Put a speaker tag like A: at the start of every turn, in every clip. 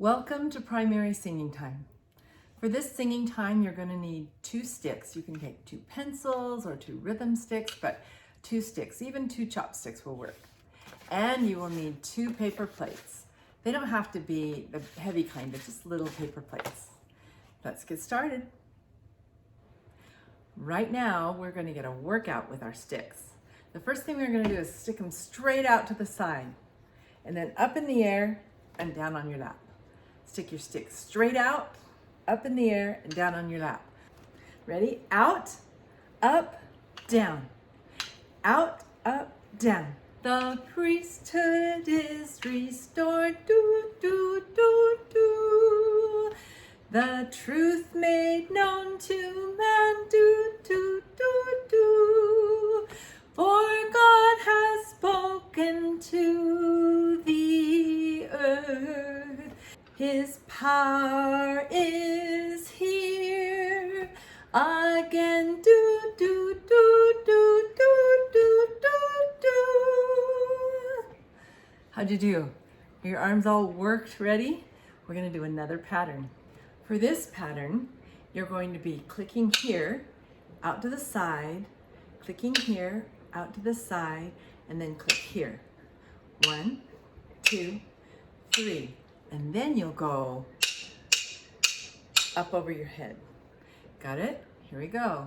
A: Welcome to primary singing time. For this singing time, you're going to need 2 sticks. You can take 2 pencils or 2 rhythm sticks, but 2 sticks, even 2 chopsticks will work. And you will need 2 paper plates. They don't have to be the heavy kind, but just little paper plates. Let's get started. Right now, we're going to get a workout with our sticks. The first thing we're going to do is stick them straight out to the side, and then up in the air and down on your lap. Stick your stick straight out, up in the air, and down on your lap. Ready? Out, up, down. Out, up, down. The priesthood is restored. Do, do, do, do. The truth made known to man. Do, do, do, do. For God has spoken to the earth. His power is here again. Do, do, do, do, do, do, do, do. How'd you do? Are your arms all worked? Ready? We're going to do another pattern. For this pattern, you're going to be clicking here, out to the side, clicking here, out to the side, and then click here. 1, 2, 3. And then you'll go up over your head. Got it? Here we go.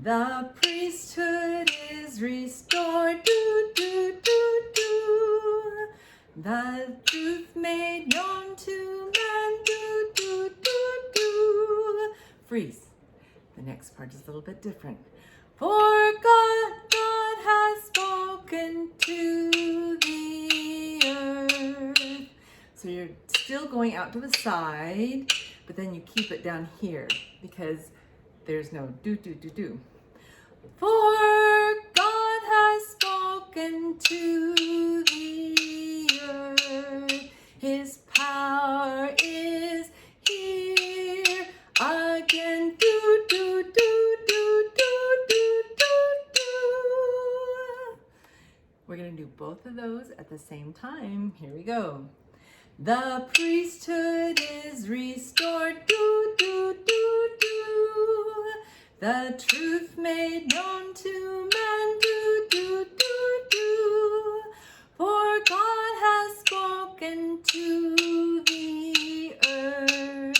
A: The priesthood is restored. Do, do, do, do. The truth made known to man. Do, do, do, do. Freeze. The next part is a little bit different. For God has spoken to the earth. So you're still going out to the side, but then you keep it down here because there's no do, do, do, do. For God has spoken to the earth. His power is here again. Do, do, do, do, do, do, do, do. We're going to do both of those at the same time. Here we go. The priesthood is restored. Do, do, do, do. The truth made known to man. Do, do, do, do. For God has spoken to the earth.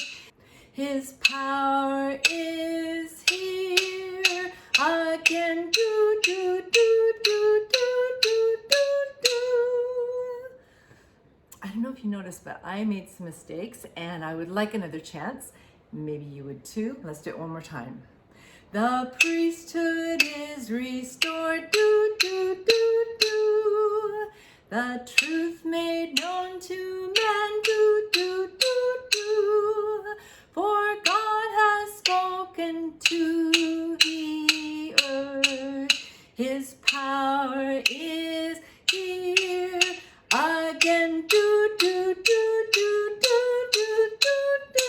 A: His power is here again. Do, do, do, do, do, do, do, do. I don't know if you noticed, but I made some mistakes and I would like another chance. Maybe you would too. Let's do it one more time. The priesthood is restored. Do, do, do, do. The truth made known to man. Do, do, do, do. For God has spoken to the earth. His power is here again. Do, do, do, do, do, do, do, do.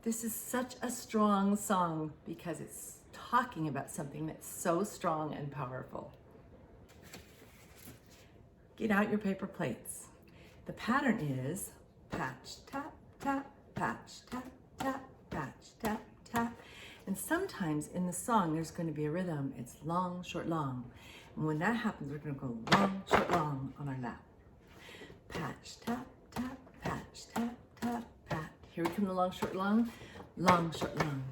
A: This is such a strong song because it's talking about something that's so strong and powerful. Get out your paper plates. The pattern is patch, tap, tap, patch, tap, tap, patch, tap, tap. And sometimes in the song, there's going to be a rhythm. It's long, short, long. And when that happens, we're going to go long, short, long on our lap. Patch, tap, tap, patch, tap, tap, pat. Here we come the long, short, long, short, long.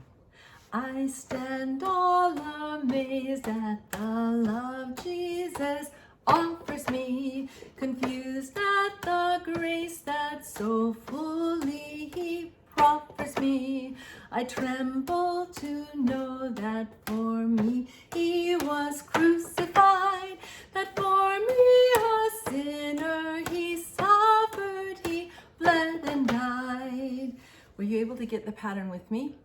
A: I stand all amazed at the love Jesus offers me, confused at the grace that so fully he proffers me. I tremble to know that for me he was crucified, that for me a sinner he suffered, he bled and died. Were you able to get the pattern with me?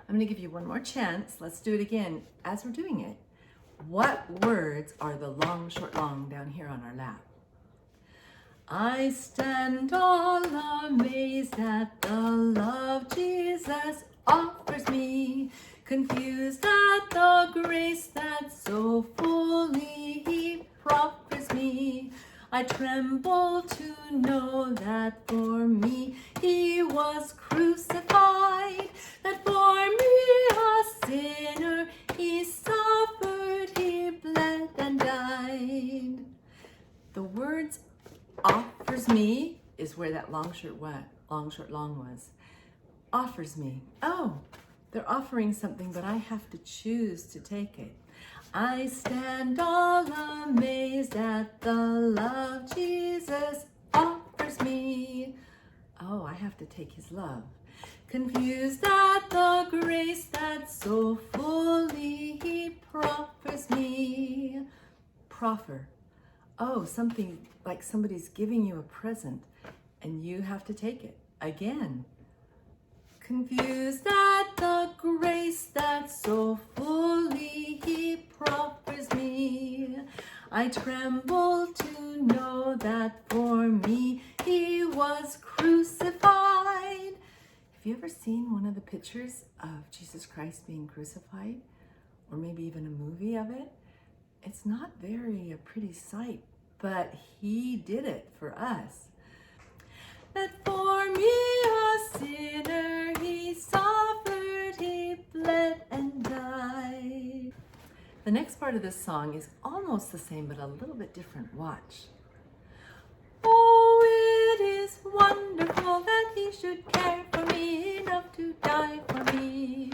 A: I'm going to give you one more chance. Let's do it again as we're doing it. What words are the long, short, long down here on our lap? I stand all amazed at the love Jesus offers me, confused at the grace that so fully he proffers me. I tremble to know that for me he was crucified, that for me a sinner he suffered, he bled and died. The words offers me is where that long short long was. Offers me. Oh, they're offering something, but I have to choose to take it. I stand all amazed at the love Jesus offers me. Oh, I have to take his love. Confused at the grace that so fully he proffers me. Proffer. Oh, something like somebody's giving you a present and you have to take it again. Confused at the grace that so fully he proffers me. I tremble to know that for me he was crucified. Have you ever seen one of the pictures of Jesus Christ being crucified? Or maybe even a movie of it? It's not very a pretty sight, but he did it for us. That for me a sinner he suffered, he bled and died. The next part of this song is almost the same, but a little bit different. Watch. Oh, it is wonderful that he should care for me enough to die for me.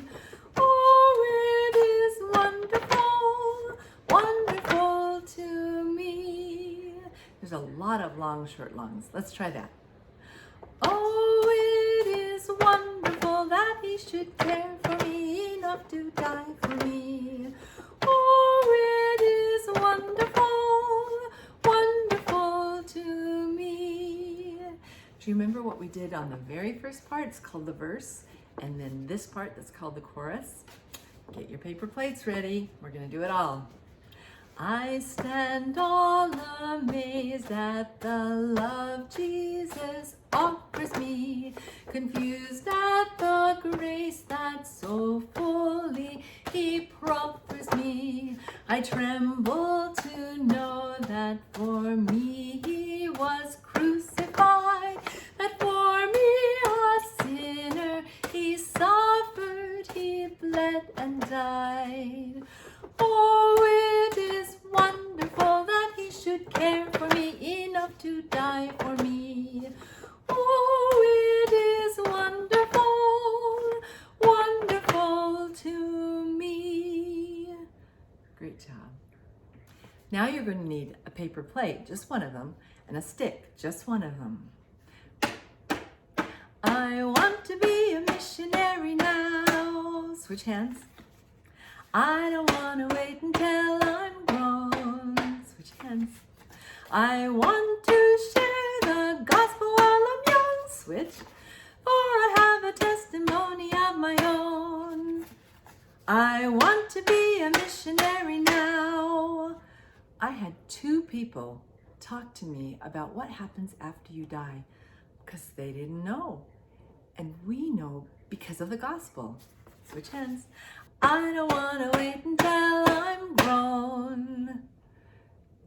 A: Oh, it is wonderful, wonderful to me. There's a lot of long, short longs. Let's try that. Oh, it is wonderful that he should care for me enough to die for me. Oh, it is wonderful, wonderful to me. Do you remember what we did on the very first part? It's called the verse. And then this part that's called the chorus. Get your paper plates ready. We're going to do it all. I stand all amazed at the love Jesus offers me, confused at the grace that so fully he proffers me. I tremble to know that for me he was crucified, that for me a sinner he suffered, he bled and died. Oh, it is wonderful that he should care for me enough to die for me. Oh, it is wonderful, wonderful to me. Great job. Now you're going to need a paper plate, just one of them, and a stick, just one of them. I want to be a missionary now. Switch hands. I don't want to wait until I'm grown. Switch hands. I want to share the gospel while I'm young. Switch. For I have a testimony of my own. I want to be a missionary now. I had 2 people talk to me about what happens after you die because they didn't know. And we know because of the gospel. Switch hands. I don't want to wait until I'm grown.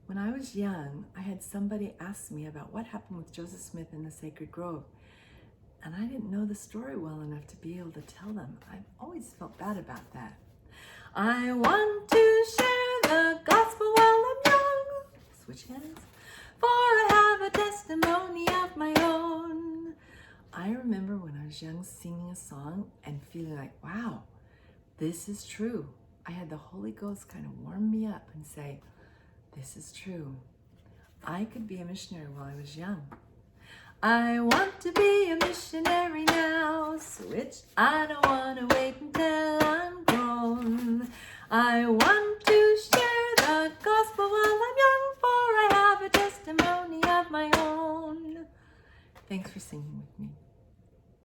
A: When I was young, I had somebody ask me about what happened with Joseph Smith in the Sacred Grove. And I didn't know the story well enough to be able to tell them. I've always felt bad about that. I want to share the gospel while I'm young. Switch hands. For I have a testimony of my own. I remember when I was young singing a song and feeling like, wow, this is true. I had the Holy Ghost kind of warm me up and say, this is true. I could be a missionary while I was young. I want to be a missionary now. Switch. I don't want to wait until I'm grown. I want to share the gospel while I'm young, for I have a testimony of my own. Thanks for singing with me.